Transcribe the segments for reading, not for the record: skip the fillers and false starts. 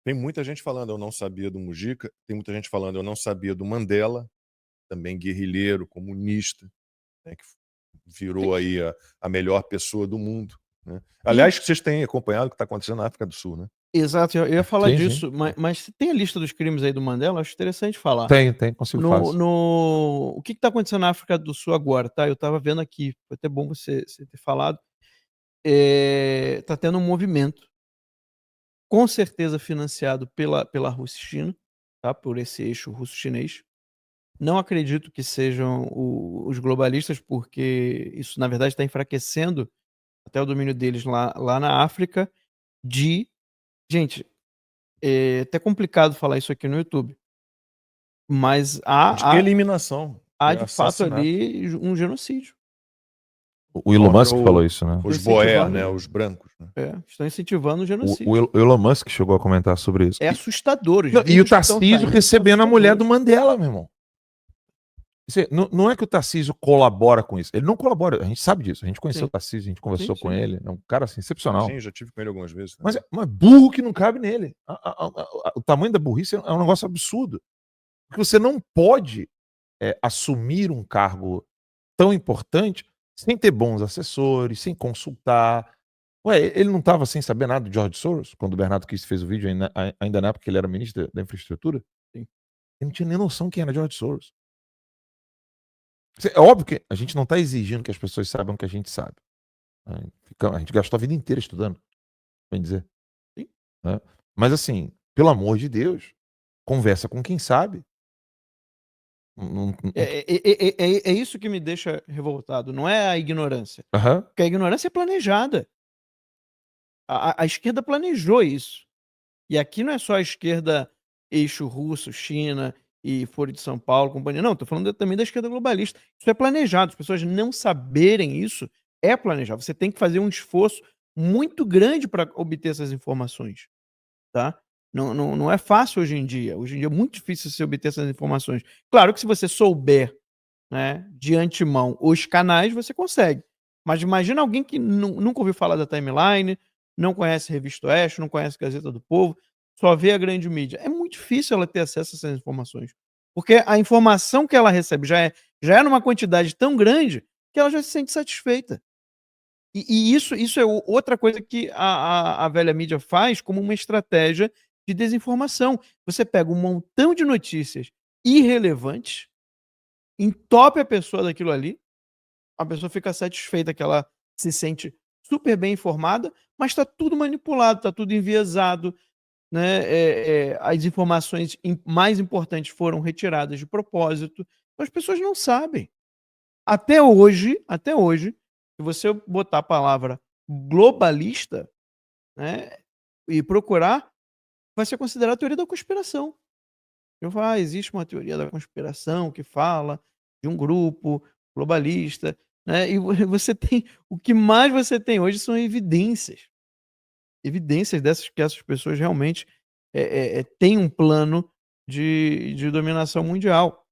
Tem muita gente falando: "Eu não sabia do Mujica", tem muita gente falando: "Eu não sabia do Mandela", também guerrilheiro, comunista, né, que Sim, virou aí a melhor pessoa do mundo, né. sim, Aliás, que vocês têm acompanhado o que está acontecendo na África do Sul, né. exato, eu ia falar Sim, sim. disso, mas você tem a lista dos crimes aí do Mandela? Acho interessante falar. Tem, consigo fácil. O que está acontecendo na África do Sul agora, tá? Eu estava vendo aqui, foi até bom você ter falado. Tá tendo um movimento, com certeza financiado pela Rússia e China, tá? Por esse eixo russo-chinês. Não acredito que sejam os globalistas, porque isso, na verdade, está enfraquecendo até o domínio deles lá na África. De. Gente, é até complicado falar isso aqui no YouTube, mas De há eliminação, há de de fato assassinato ali um genocídio. O Elon contra Musk falou isso, né? Estão os boer, incentivando, né, os brancos, né. estão incentivando o O genocídio. Elon Musk chegou a comentar sobre isso. É assustador, os Não, e o vídeos que estão Tarcísio saindo são recebendo a mulher do assustadores. Mandela, meu irmão. Não é que o Tarcísio colabora com isso. Ele não colabora, a gente sabe disso. A gente conheceu Sim, o Tarcísio, a gente sim, conversou com sim. ele. É um cara assim, excepcional. Sim, já tive com ele algumas vezes Mas também. é burro que não cabe nele. O tamanho da burrice é um negócio absurdo. Porque você não pode assumir um cargo tão importante sem ter bons assessores, sem consultar. Ué, ele não estava sem saber nada de George Soros, quando o Bernardo Kiss fez o vídeo, ainda na época que ele era ministro da infraestrutura? Sim. Ele não tinha nem noção quem era George Soros. É óbvio que a gente não está exigindo que as pessoas saibam o que a gente sabe. A gente gastou a vida inteira estudando, bem dizer. Sim. Né? Mas assim, pelo amor de Deus, conversa com quem sabe. É isso que me deixa revoltado, não é a ignorância, Aham. porque a ignorância é planejada. A esquerda planejou isso. E aqui não é só a esquerda eixo russo, China e Foro de São Paulo, companhia. Não, tô falando também da esquerda globalista. Isso é planejado. As pessoas não saberem isso é planejado. Você tem que fazer um esforço muito grande para obter essas informações, tá? Não é fácil hoje em dia. Hoje em dia é muito difícil você obter essas informações. Claro que se você souber, né, de antemão os canais, você consegue. Mas imagina alguém que nunca ouviu falar da Timeline, não conhece Revista Oeste, não conhece Gazeta do Povo, só vê a grande mídia. É muito difícil ela ter acesso a essas informações. Porque a informação que ela recebe já é numa quantidade tão grande que ela já se sente satisfeita. E isso é outra coisa que a velha mídia faz como uma estratégia de desinformação. Você pega um montão de notícias irrelevantes, entope a pessoa daquilo ali, a pessoa fica satisfeita que ela se sente super bem informada, mas está tudo manipulado, está tudo enviesado, né? As informações mais importantes foram retiradas de propósito. Então as pessoas não sabem. Até hoje, se você botar a palavra globalista, né, e procurar, vai ser considerado teoria da conspiração. Eu falo, existe uma teoria da conspiração que fala de um grupo globalista, né? E você tem, o que mais você tem hoje são evidências dessas que essas pessoas realmente têm um plano de dominação mundial.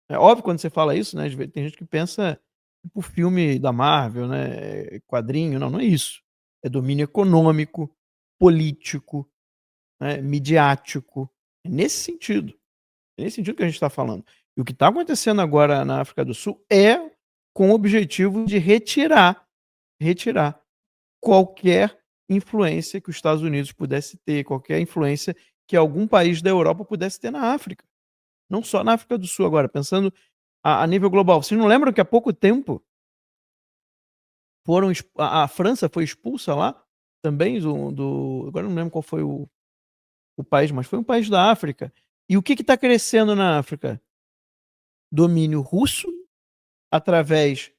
É óbvio quando você fala isso, né? Tem gente que pensa tipo filme da Marvel, né? Quadrinho, não é isso. É domínio econômico, político, né? Midiático. É nesse sentido. É nesse sentido que a gente está falando. E o que está acontecendo agora na África do Sul é com o objetivo de retirar qualquer influência que os Estados Unidos pudesse ter, qualquer influência que algum país da Europa pudesse ter na África. Não só na África do Sul agora, pensando a nível global. Vocês não lembram que há pouco tempo a França foi expulsa lá também agora não lembro qual foi o país, mas foi um país da África. E o que está crescendo na África? Domínio russo através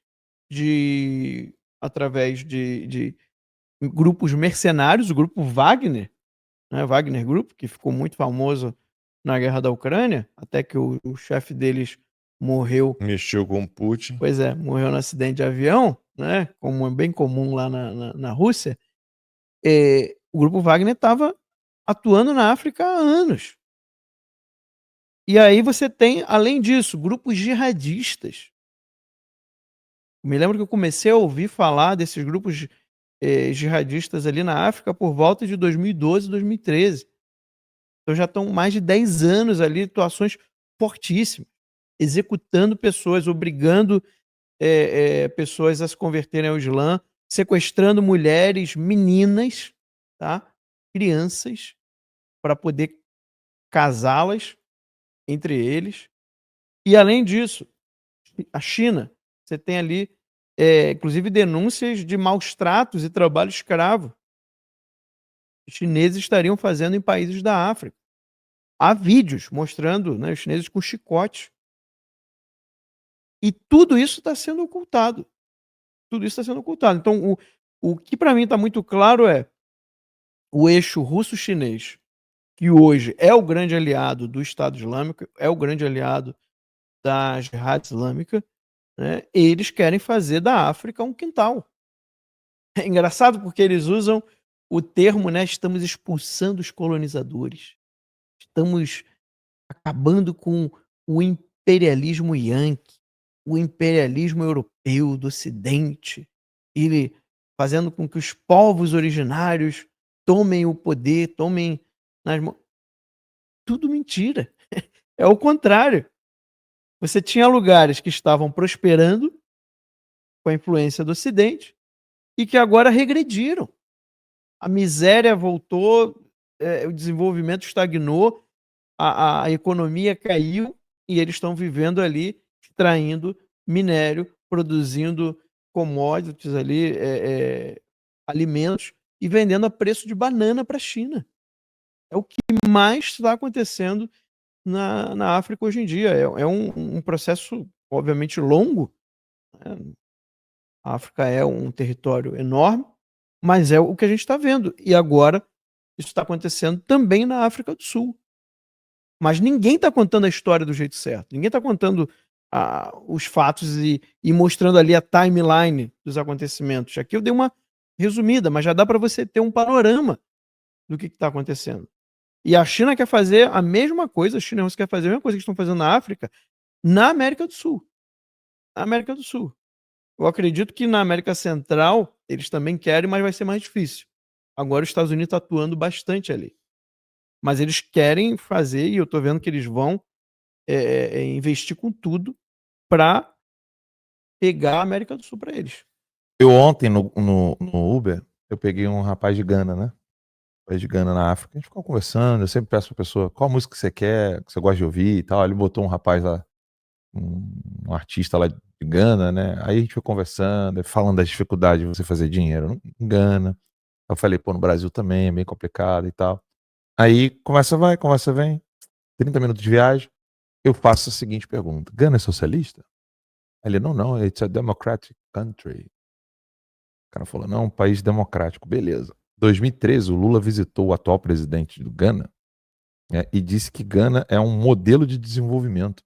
de grupos mercenários, o grupo Wagner, né, Wagner Group, que ficou muito famoso na guerra da Ucrânia, até que o chefe deles morreu. Mexeu com o Putin. Pois é, morreu no acidente de avião, né? Como é bem comum lá na Rússia. O grupo Wagner estava atuando na África há anos. E aí você tem, além disso, grupos jihadistas. Me lembro que eu comecei a ouvir falar desses grupos jihadistas ali na África por volta de 2012, 2013. Então já estão mais de 10 anos ali, atuações fortíssimas, executando pessoas, obrigando pessoas a se converterem ao Islã, sequestrando mulheres, meninas, tá? Crianças, para poder casá-las entre eles. E além disso, a China, você tem ali, inclusive denúncias de maus tratos e trabalho escravo. Os chineses estariam fazendo em países da África. Há vídeos mostrando, né, os chineses com chicote. E tudo isso está sendo ocultado. Tudo isso está sendo ocultado. Então, o que para mim está muito claro é o eixo russo-chinês, que hoje é o grande aliado do Estado Islâmico, é o grande aliado da Jihad Islâmica, né, eles querem fazer da África um quintal. É engraçado porque eles usam o termo, né, estamos expulsando os colonizadores, estamos acabando com o imperialismo Yankee, o imperialismo europeu do Ocidente, e fazendo com que os povos originários tomem o poder, tomem nas mãos. Tudo mentira. É o contrário. Você tinha lugares que estavam prosperando com a influência do Ocidente e que agora regrediram. A miséria voltou, o desenvolvimento estagnou, a economia caiu e eles estão vivendo ali, extraindo minério, produzindo commodities ali, alimentos e vendendo a preço de banana para a China. É o que mais está acontecendo na África hoje em dia. É um processo, obviamente, longo, né? A África é um território enorme, mas é o que a gente está vendo. E agora isso está acontecendo também na África do Sul. Mas ninguém está contando a história do jeito certo. Ninguém está contando os fatos e mostrando ali a timeline dos acontecimentos. Aqui eu dei uma resumida, mas já dá para você ter um panorama do que está acontecendo. E a China quer fazer a mesma coisa, a China e a Rússia quer fazer a mesma coisa que estão fazendo na África, na América do Sul. Na América do Sul. Eu acredito que na América Central eles também querem, mas vai ser mais difícil. Agora os Estados Unidos está atuando bastante ali. Mas eles querem fazer, e eu estou vendo que eles vão investir com tudo para pegar a América do Sul para eles. Eu ontem no Uber, eu peguei um rapaz de Gana, né? Rapaz de Gana na África. A gente ficou conversando, eu sempre peço pra pessoa qual música que você quer, que você gosta de ouvir e tal. Ele botou um rapaz lá, um artista lá de Gana, né? Aí a gente foi conversando, falando das dificuldades de você fazer dinheiro em Gana. Eu falei, pô, no Brasil também é bem complicado e tal. Aí conversa vai, conversa vem, 30 minutos de viagem, eu faço a seguinte pergunta: Gana é socialista? Ele, não, it's a democratic country. O cara falou, não, um país democrático, beleza. 2013, o Lula visitou o atual presidente do Gana, né, e disse que Gana é um modelo de desenvolvimento.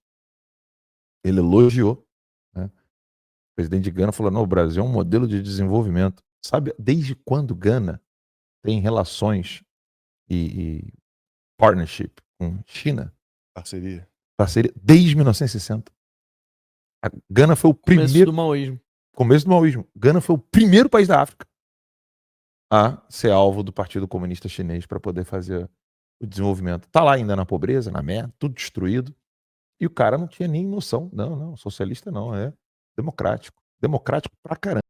Ele elogiou, né? O presidente de Gana falou, não, o Brasil é um modelo de desenvolvimento. Sabe desde quando Gana tem relações e partnership com China? Parceria. Desde 1960. A Gana foi o Começo do maoísmo. Começo do maoísmo. Gana foi o primeiro país da África a ser alvo do Partido Comunista Chinês para poder fazer o desenvolvimento. Tá lá ainda na pobreza, na merda, tudo destruído. E o cara não tinha nem noção. Não, socialista não, é democrático. Democrático pra caramba.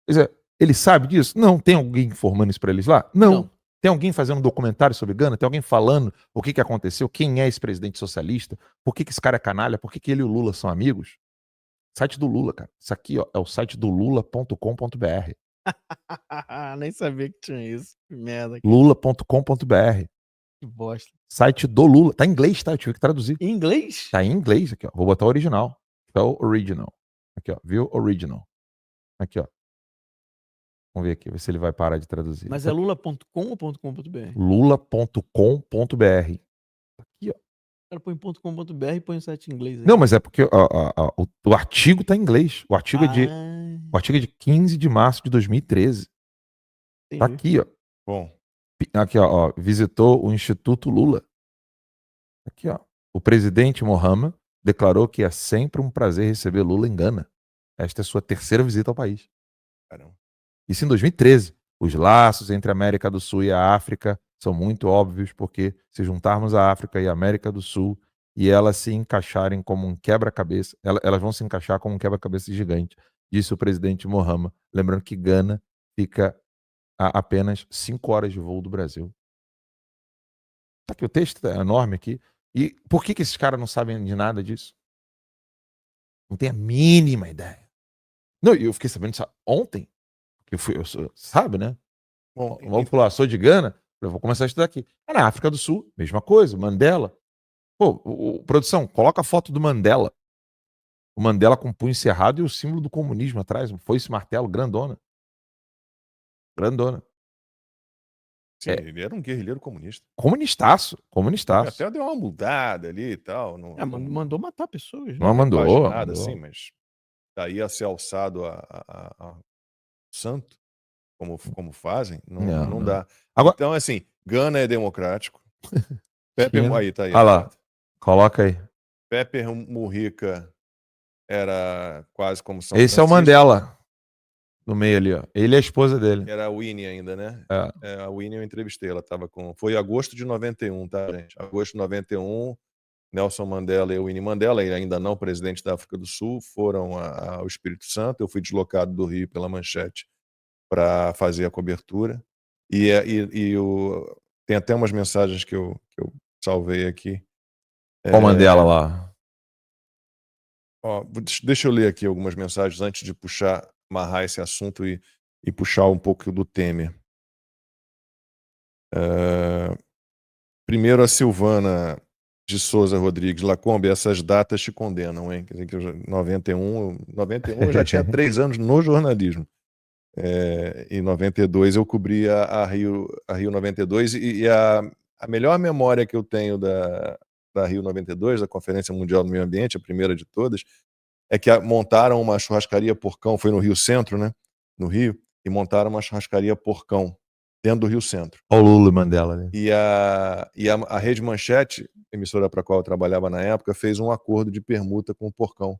Quer dizer, ele sabe disso? Não. Tem alguém informando isso pra eles lá? Não. Tem alguém fazendo um documentário sobre Gana? Tem alguém falando o que aconteceu? Quem é esse presidente socialista? Por que esse cara é canalha? Por que ele e o Lula são amigos? Site do Lula, cara. Isso aqui, ó, é o site do lula.com.br. Nem sabia que tinha isso. Que merda. Lula.com.br. Que bosta. Site do Lula. Tá em inglês, tá? Eu tive que traduzir. Em inglês? Tá em inglês aqui, ó. Vou botar o original. Tá o original. Aqui, ó. Viu? Original. Aqui, ó. Vamos ver aqui, ver se ele vai parar de traduzir. Mas é lula.com ou .com.br? Lula.com.br. Aqui, ó. O cara põe .com.br e põe o site em inglês aí. Não, mas é porque o artigo tá em inglês. O artigo é de 15 de março de 2013. Entendi. Tá aqui, ó. Bom. Aqui, ó. Visitou o Instituto Lula. Aqui, ó. O presidente Mohamed declarou que é sempre um prazer receber Lula em Gana. Esta é a sua terceira visita ao país. Caramba. Isso em 2013. Os laços entre a América do Sul e a África são muito óbvios, porque se juntarmos a África e a América do Sul e elas se encaixarem como um quebra-cabeça, elas vão se encaixar como um quebra-cabeça gigante, disse o presidente Mahama. Lembrando que Gana fica a apenas 5 horas de voo do Brasil. Tá aqui, o texto é enorme aqui. E por que esses caras não sabem de nada disso? Não tem a mínima ideia. Não, eu fiquei sabendo disso ontem. Sabe, né? Bom, Vamos falar, sou de Gana, eu vou começar a estudar aqui. Na África do Sul, mesma coisa, Mandela. Pô, produção, coloca a foto do Mandela. O Mandela com o punho cerrado e o símbolo do comunismo atrás. Foi esse martelo, grandona. Grandona. sim, ele era um guerrilheiro comunista. Comunistaço. Até deu uma mudada ali e tal. Mandou matar pessoas, né? Não mandou. Imaginado assim, mas daí a ser alçado a santo, como fazem, não dá. Agora, Então, assim, Gana é democrático. Pepe, aí, tá aí. Olha lá, coloca aí. Pepe Mujica era quase como São Francisco. Esse é o Mandela, no meio ali, ó. Ele e a esposa dele. Era a Winnie ainda, né? É. A Winnie eu entrevistei, ela tava com... Foi agosto de 91, tá, gente? Agosto de 91, Nelson Mandela e a Winnie Mandela, ainda não presidente da África do Sul, foram ao Espírito Santo. Eu fui deslocado do Rio pela Manchete para fazer a cobertura. Tem até umas mensagens que eu salvei aqui. Qual Mandela lá? Ó, deixa eu ler aqui algumas mensagens antes de amarrar esse assunto e puxar um pouco do Temer. Primeiro, a Silvana de Souza Rodrigues. Lacombe, essas datas te condenam, hein? Quer dizer que 91 eu já tinha 3 anos no jornalismo. Em 92 eu cobria a Rio 92 e a melhor memória que eu tenho da Rio 92, da Conferência Mundial do Meio Ambiente, a primeira de todas, é que montaram uma churrascaria Porcão, foi no Rio Centro, né? No Rio, e montaram uma churrascaria Porcão, dentro do Rio Centro. Olha o Lula Mandela, né? E a Rede Manchete, emissora para a qual eu trabalhava na época, fez um acordo de permuta com o Porcão.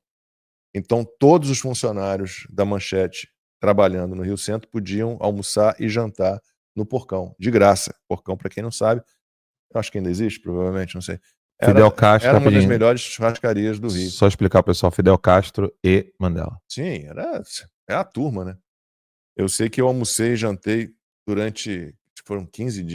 Então, todos os funcionários da Manchete trabalhando no Rio Centro podiam almoçar e jantar no Porcão, de graça. Porcão, para quem não sabe, eu acho que ainda existe, provavelmente, não sei. Fidel Castro, era uma das melhores churrascarias do Rio. Só explicar pro pessoal, Fidel Castro e Mandela. Sim, é a turma, né? Eu sei que eu almocei e jantei foram 15 dias.